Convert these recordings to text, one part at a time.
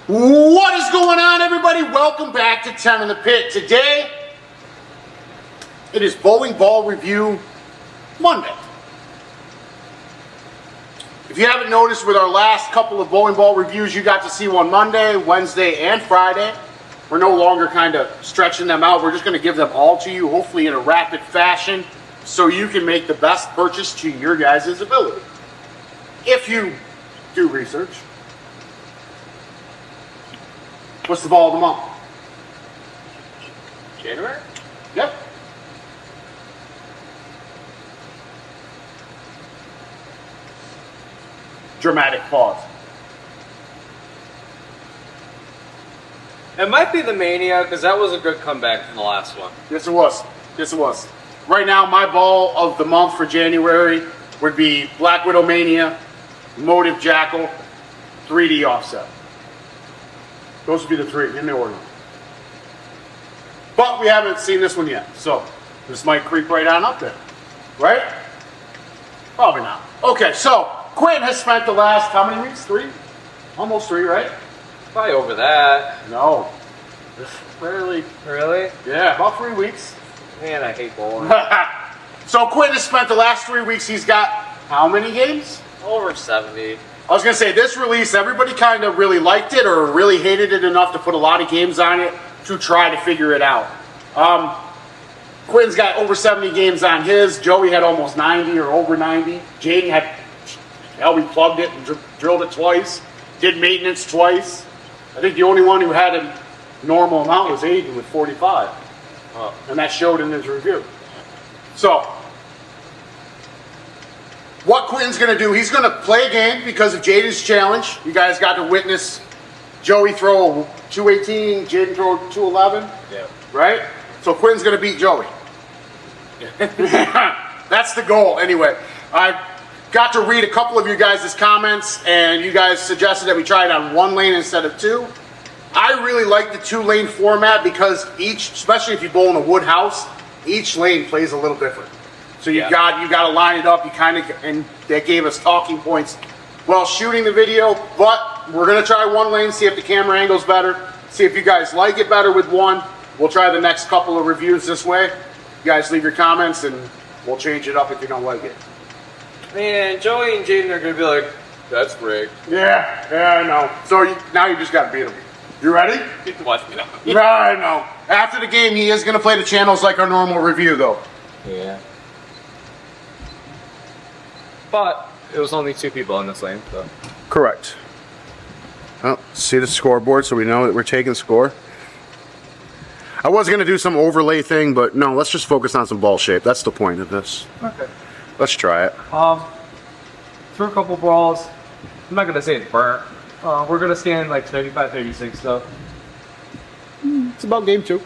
What is going on, everybody? Welcome back to 10 in the Pit. Today, it is Bowling Ball Review Monday. If you haven't noticed, with our last couple of bowling ball reviews, you got to see one Monday, Wednesday, and Friday. We're no longer kind of stretching them out. We're just going to give them all to you, hopefully in a rapid fashion, so you can make the best purchase to your guys' ability. If you do research. What's the ball of the month? January? Yep. Dramatic pause. It might be the Mania, because that was a good comeback from the last one. Yes, it was. Yes, it was. Right now, my ball of the month for January would be Black Widow Mania, Motive Jackal, 3D Offset. Those would be the three in the order. But we haven't seen this one yet, so this might creep right on up there. Right? Probably not. Okay, so Quinn has spent the last, how many weeks? 3? Almost 3, right? Probably over that. No. Rarely. Really? Yeah, about 3 weeks. Man, I hate bowling. So Quinn has spent the last 3 weeks, he's got how many games? Over 70. I was going to say, this release, everybody kind of really liked it or really hated it enough to put a lot of games on it to try to figure it out. Quinn's got over 70 games on his. Joey had almost 90 or over 90. Jaden had, hell, we plugged it and drilled it twice. Did maintenance twice. I think the only one who had a normal amount was Aiden with 45. And that showed in his review. So, what Quinn's going to do, he's going to play a game because of Jaden's challenge. You guys got to witness Joey throw a 218, Jaden throw a 211. Yeah. Right? So Quinn's going to beat Joey. That's the goal. Anyway, I got to read a couple of you guys' comments, and you guys suggested that we try it on 1 lane instead of 2. I really like the 2-lane format because each, especially if you bowl in a wood house, each lane plays a little different. So you got to line it up. You kind of, and that gave us talking points while shooting the video. But we're gonna try 1 lane, see if the camera angle's better, see if you guys like it better with 1. We'll try the next couple of reviews this way. You guys leave your comments, and we'll change it up if you don't like it. Man, Joey and Jaden are going to be like, that's rigged. Yeah, I know. So now you just got to beat them. You ready? Watch me now. Yeah, I know. After the game, he is gonna play the channels like our normal review, though. Yeah. But it was only 2 people in this lane, so. Correct. Well, see the scoreboard so we know that we're taking score. I was going to do some overlay thing, but no, let's just focus on some ball shape. That's the point of this. Okay. Let's try it. Threw a couple balls. I'm not going to say it's burnt. We're going to scan like 35, 36 though. It's about game 2.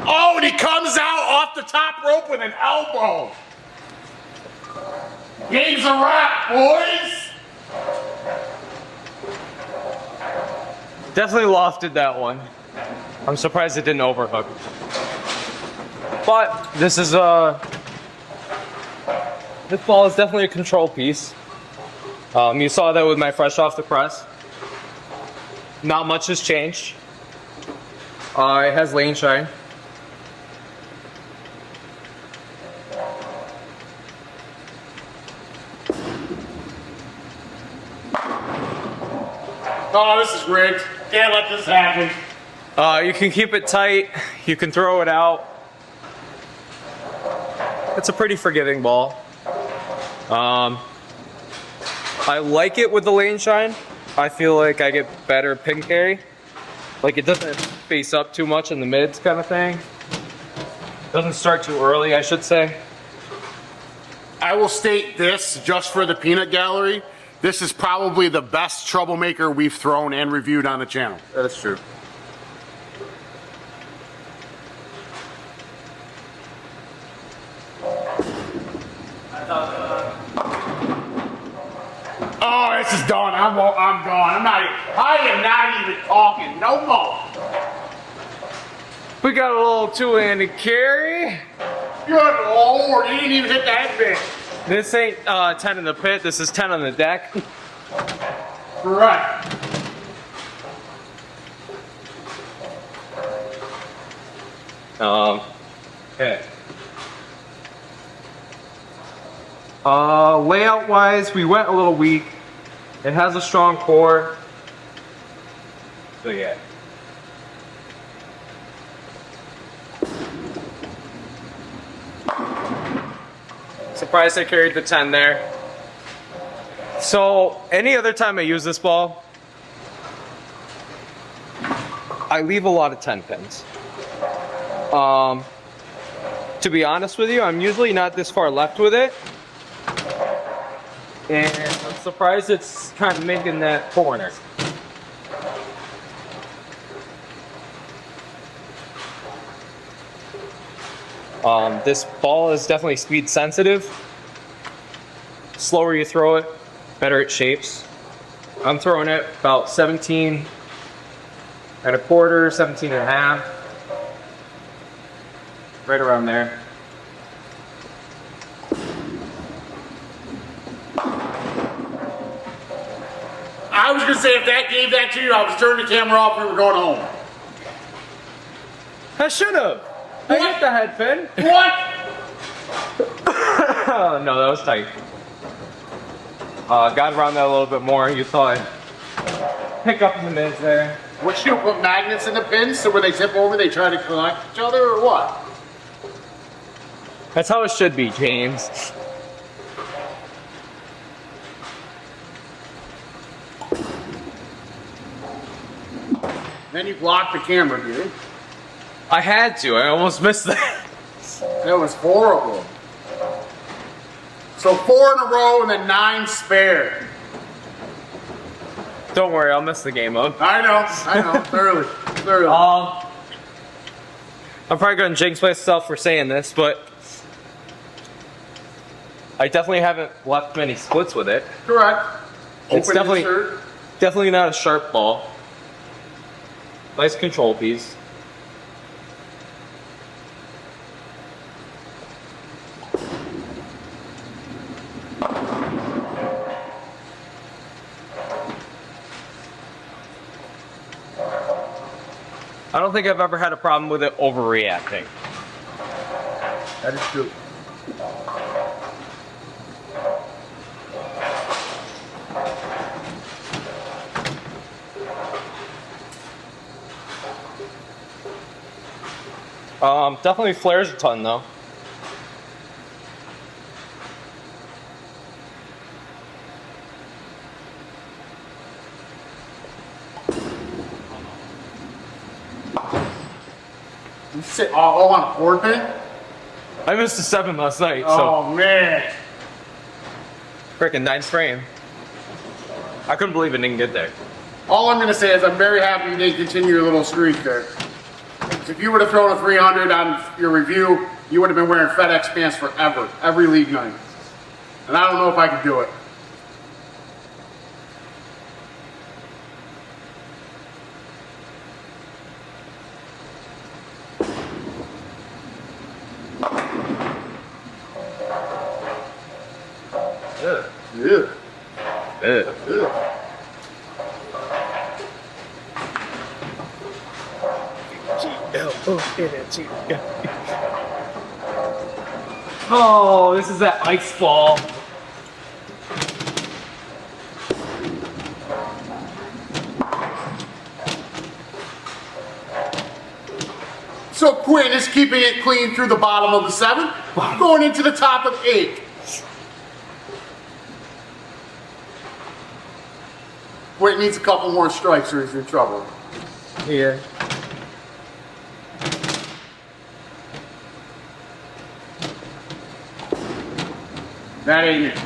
Oh, and he comes out off the top rope with an elbow. Game's a wrap, boys. Definitely lofted that one. I'm surprised it didn't overhook. But this is this ball is definitely a control piece. You saw that with my fresh off the press. Not much has changed. It has lane shine. Oh, this is rigged. Can't let this happen. You can keep it tight. You can throw it out. It's a pretty forgiving ball. I like it with the lane shine. I feel like I get better pin carry. Like it doesn't face up too much in the mids kind of thing. Doesn't start too early, I should say. I will state this just for the peanut gallery. This is probably the best troublemaker we've thrown and reviewed on the channel. That's true. Oh, this is done. I'm gone. I am not even talking no more. We got a little two-handed carry. Good Lord, he didn't even hit that bit. This ain't 10 in the pit, this is 10 on the deck. Correct. Okay. Layout wise, we went a little weak. It has a strong core. So yeah. Surprised I carried the 10 there. So any other time I use this ball, I leave a lot of 10 pins. To be honest with you, I'm usually not this far left with it. And I'm surprised it's kind of making that corner. This ball is definitely speed sensitive. Slower you throw it, better it shapes. I'm throwing it about 17 and a quarter, 17 and a half. Right around there. I was gonna say if that gave that to you, I was turning the camera off. We were going home. I should have. I hit the head pin. What? Oh, no, that was tight. Got around that a little bit more. You thought I'd pick up in the mids there. What, you put magnets in the pins so when they tip over, they try to collect each other, or what? That's how it should be, James. Then you blocked the camera, dude. I had to. I almost missed that. That was horrible. So 4 in a row and then 9 spare. Don't worry, I'll miss the game up. I know, thoroughly. I'm probably going to jinx myself for saying this, but I definitely haven't left many splits with it. Correct. It's Open insert. definitely not a sharp ball. Nice control piece. I don't think I've ever had a problem with it overreacting. That is true. Definitely flares a ton though. You sit all on a 4 pin? I missed a 7 last night, Oh, man. so freaking 9th frame. I couldn't believe it didn't get there. All I'm going to say is I'm very happy you didn't continue your little streak there. If you would have thrown a 300 on your review, you would have been wearing FedEx pants forever, every league night. And I don't know if I could do it. Ugh. Yeah. Ugh. Yeah. Oh, this is that ice ball. So Quinn is keeping it clean through the bottom of the 7, going into the top of 8. Quinn needs a couple more strikes or he's in trouble. Yeah. That ain't it.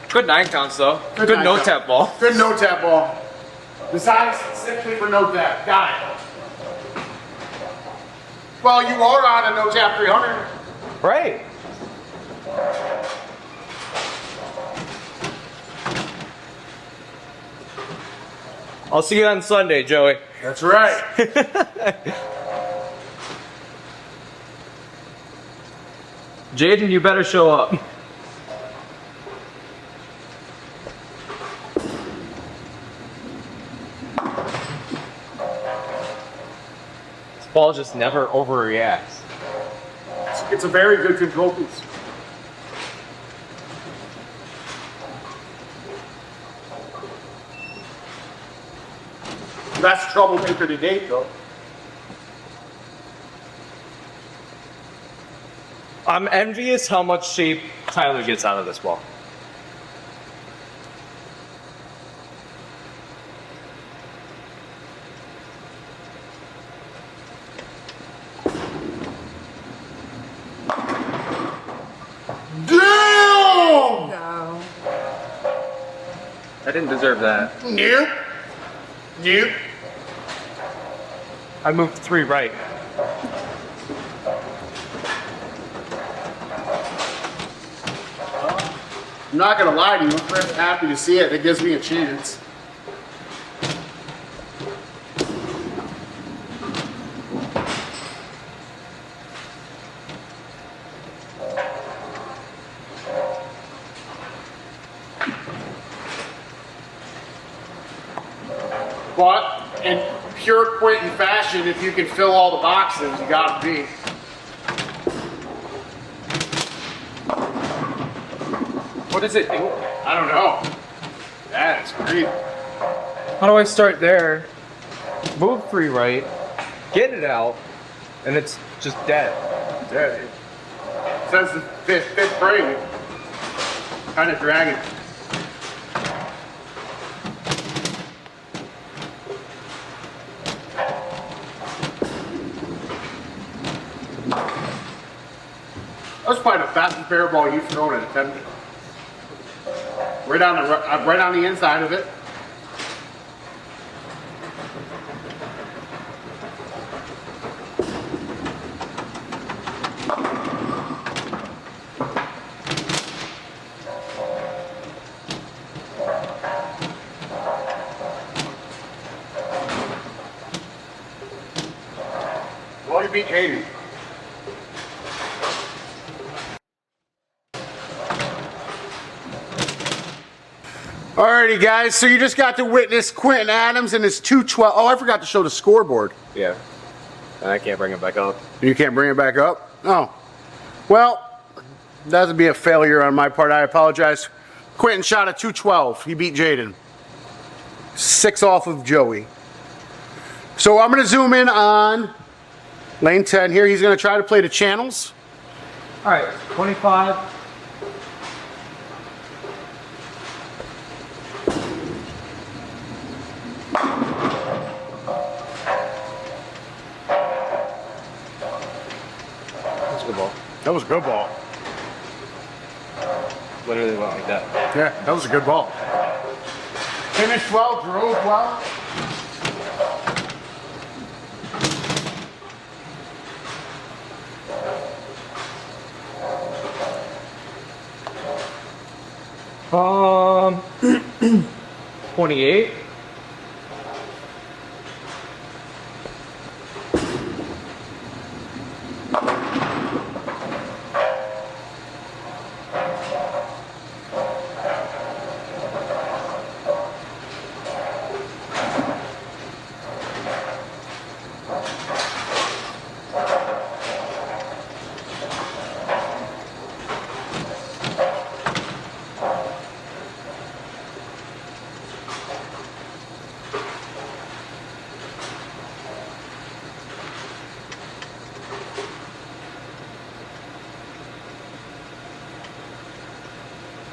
Good 9 counts though. Good nine no count. tap ball. Good no tap ball. Designed specifically for no tap. Got it. Well, you are on a no tap 300. Right. I'll see you on Sunday, Joey. That's right. Jaden, you better show up. ball just never overreacts. It's a very good control piece. Best Trouble Maker to date, though. I'm envious how much shape Tyler gets out of this ball. Damn! No. I didn't deserve that. Nope. Nope. I moved 3 right. I'm not gonna lie to you, I'm very happy to see it. It gives me a chance. But in pure Quentin fashion, if you can fill all the boxes, you gotta be. What does it do? I don't know. That is great. How do I start there? Move 3 right, get it out, and it's just dead. Yeah, it says the fifth frame. Kind of dragging. That was probably the fastest barrel ball you've thrown at a 10. Right on the inside of it. Well, you beat Hayden. Alrighty, guys, so you just got to witness Quentin Adams and his 212. Oh, I forgot to show the scoreboard. Yeah. And I can't bring it back up. You can't bring it back up? Oh. Well, that would be a failure on my part. I apologize. Quentin shot a 212. He beat Jaden. 6 off of Joey. So I'm going to zoom in on lane 10 here. He's going to try to play the channels. All right, 25. That's a good ball. That was a good ball. Literally went like that. Yeah, that was a good ball. Finished well, drove well. Um, 28.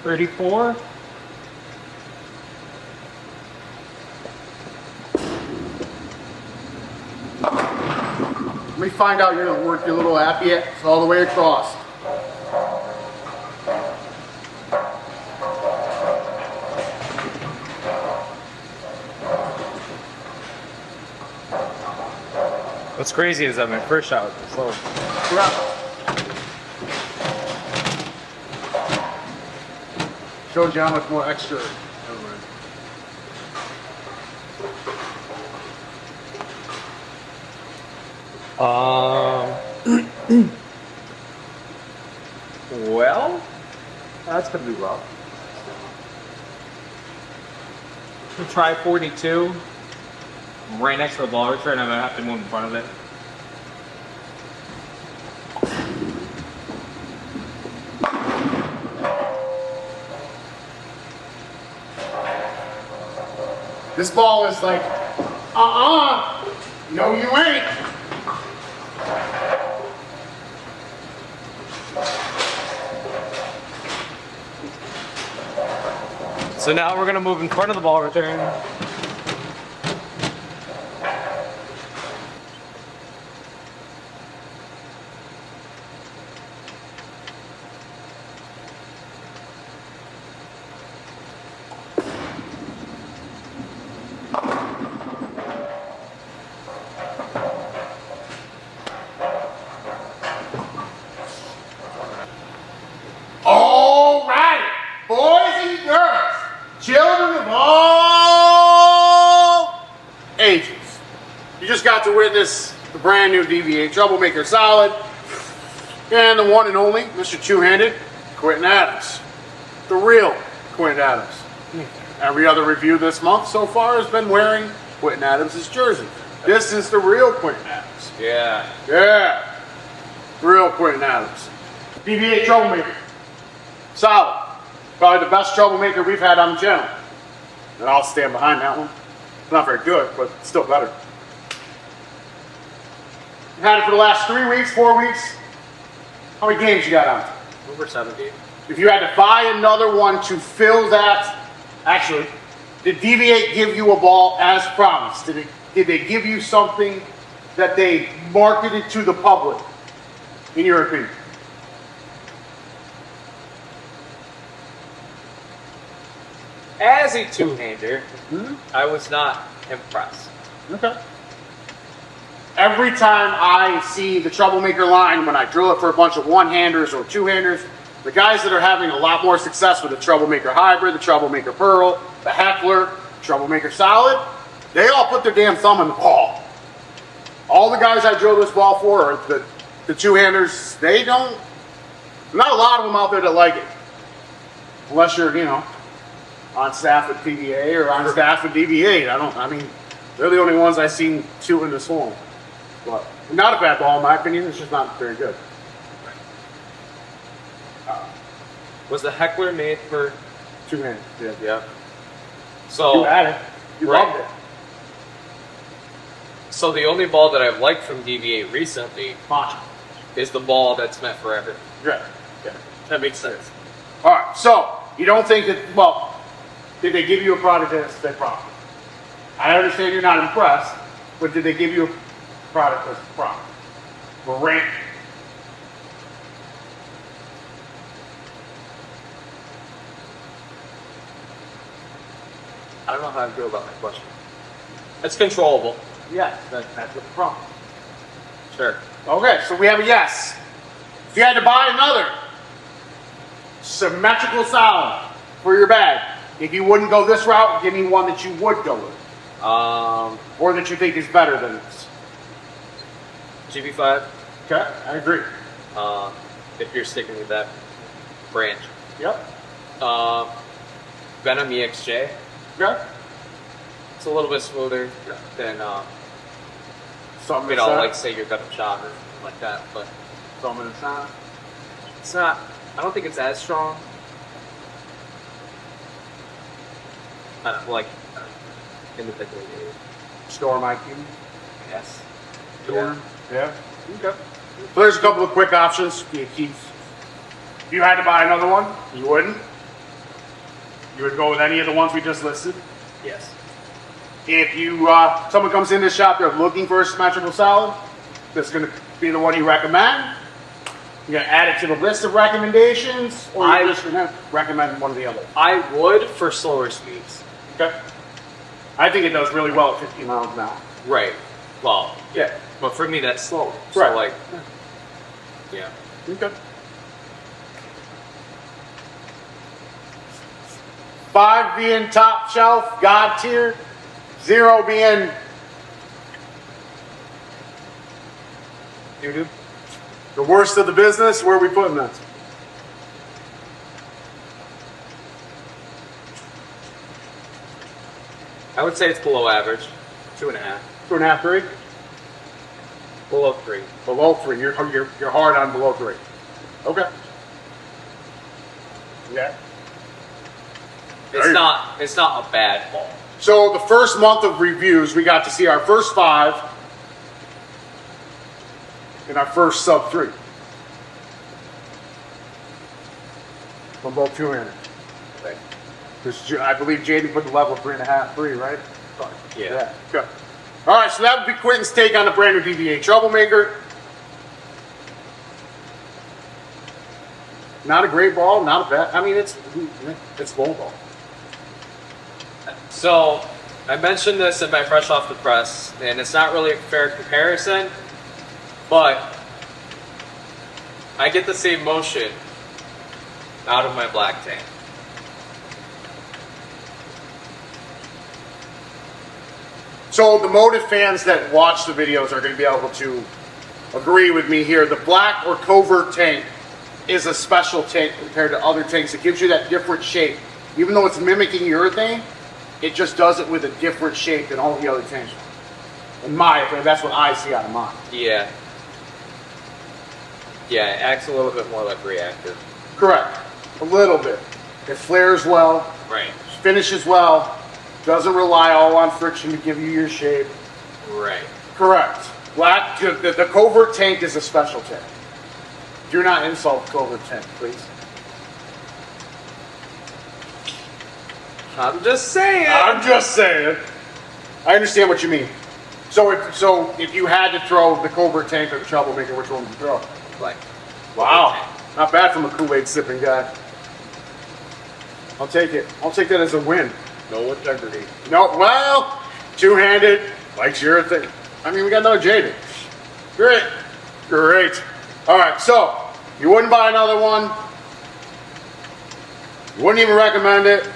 $34. Let me find out you're going to work your little app yet. It's all the way across. What's crazy is that my first shot was slow. Correct. Shows you how much more extra. Never mind. Well, that's gonna be rough. We'll try 42. I'm right next to the ball return. I'm gonna have to move in front of it. This ball is like, no you ain't. So now we're gonna move in front of the ball return. All right, boys and girls, children of all ages, you just got to witness the brand new DV8 Trouble Maker Solid and the one and only Mr. Two-Handed Quentin Adams, the real Quentin Adams. Every other review this month so far has been wearing Quentin Adams' jersey. This is the real Quentin Adams. Yeah. Yeah, real Quentin Adams. DV8 Trouble Maker. Solid. Probably the best troublemaker we've had on the channel. And I'll stand behind that one. It's not very good, but still better. You've had it for the last 3 weeks, 4 weeks. How many games you got on? Over 70. If you had to buy another one to fill that, actually, did DV8 give you a ball as promised? Did they give you something that they marketed to the public, in your opinion? As a two-hander, I was not impressed. Okay. Every time I see the Troublemaker line, when I drill it for a bunch of one-handers or two-handers, the guys that are having a lot more success with the Troublemaker Hybrid, the Troublemaker Pearl, the Heckler, Troublemaker Solid, they all put their damn thumb in the ball. All the guys I drill this ball for are the two-handers. They don't, not a lot of them out there that like it. Unless you're, you know, on staff at PDA or on staff at DV8. I mean, they're the only ones I've seen shooting this home. But not a bad ball in my opinion, it's just not very good. Was the Heckler made for Two-handed. Yeah. So You had it. You right. loved it. So the only ball that I've liked from DV8 recently Fine. is the ball that's meant for everything. Yeah. Yeah. That makes sense. Alright, so you don't think that, well, did they give you a product that's their problem? I understand you're not impressed, but did they give you a product that's a problem? We're ranting. I don't know how I feel about that question. It's controllable. Yes, that's what the problem. Sure. Okay, so we have a yes. If you had to buy another symmetrical solid for your bag, if you wouldn't go this route, give me one that you would go with. Or that you think is better than this. GB5. Okay, I agree. If you're sticking with that branch. Yep. Venom EXJ. Okay. It's a little bit smoother than Something you know, that's like say your Venom shot or like that, but something that's not. it's not. I don't think it's as strong. I don't like individually. Storm IQ. Yes. Storm. Yeah. Okay. So there's a couple of quick options. If you had to buy another one, you wouldn't. You would go with any of the ones we just listed. Yes. If you someone comes in this shop, they're looking for a symmetrical solid, that's going to be the one you recommend. You're going to add it to the list of recommendations, or you're just going to recommend one of the others. I would for slower speeds. Okay. I think it does really well at 15 miles an hour. Right. Well, yeah. But for me, that's slow. So Right. like, yeah. Okay. 5 being top shelf, God tier. 0 being Doo-doo. the worst of the business. Where are we putting that? I would say it's below average. 2.5. 2.5, 3? Below 3. Below 3. You're hard on below 3. Okay. Yeah. It's not a bad ball. So the first month of reviews, we got to see our first 5 and our first sub 3. From both two-handed. Right. Because I believe Jaden put the level 3.5, 3, right? Yeah. Good. All right, so that would be Quentin's take on the brand new DV8 Trouble Maker. Not a great ball, not a bad. I mean, it's low ball. So, I mentioned this in my Fresh Off the Press, and it's not really a fair comparison, but I get the same motion out of my black tank. So the Motive fans that watch the videos are going to be able to agree with me here. The black or covert tank is a special tank compared to other tanks. It gives you that different shape. Even though it's mimicking urethane, it just does it with a different shape than all the other tanks. In my opinion, that's what I see out of mine. Yeah. Yeah, it acts a little bit more like reactive. Correct. A little bit. It flares well. Right. Finishes well. Doesn't rely all on friction to give you your shape. Right. Correct. Black, the covert tank is a special tank. Do not insult covert tank, please. I'm just saying. I'm just saying. I understand what you mean. So if you had to throw the covert tank or the Trouble Maker, which one would you throw? Like, Wow. Not bad from a Kool-Aid sipping guy. I'll take it. I'll take that as a win. no integrity. No, well, two-handed, likes your thing. I mean, we got another Jaden. Great. Great. All right, so you wouldn't buy another one. You wouldn't even recommend it.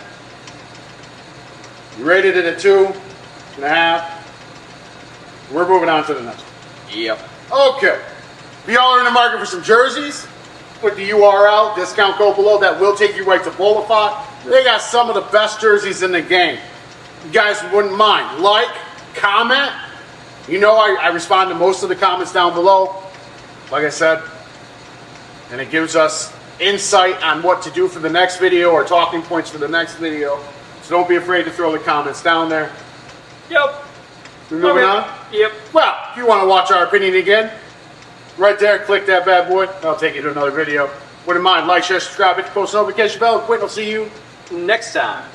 You rated it at 2.5. We're moving on to the next one. Yep. Okay. If y'all are in the market for some jerseys, put the URL, discount code below. That will take you right to Bowlifi. They got some of the best jerseys in the game. You guys wouldn't mind. Like, comment. You know I respond to most of the comments down below, like I said. And it gives us insight on what to do for the next video or talking points for the next video. So don't be afraid to throw the comments down there. Yep. We moving on? Yep. Well, if you want to watch our opinion again, right there, click that bad boy. That'll take you to another video. Wouldn't mind, like, share, subscribe, hit the post notification bell. Quit, I'll see you Next time.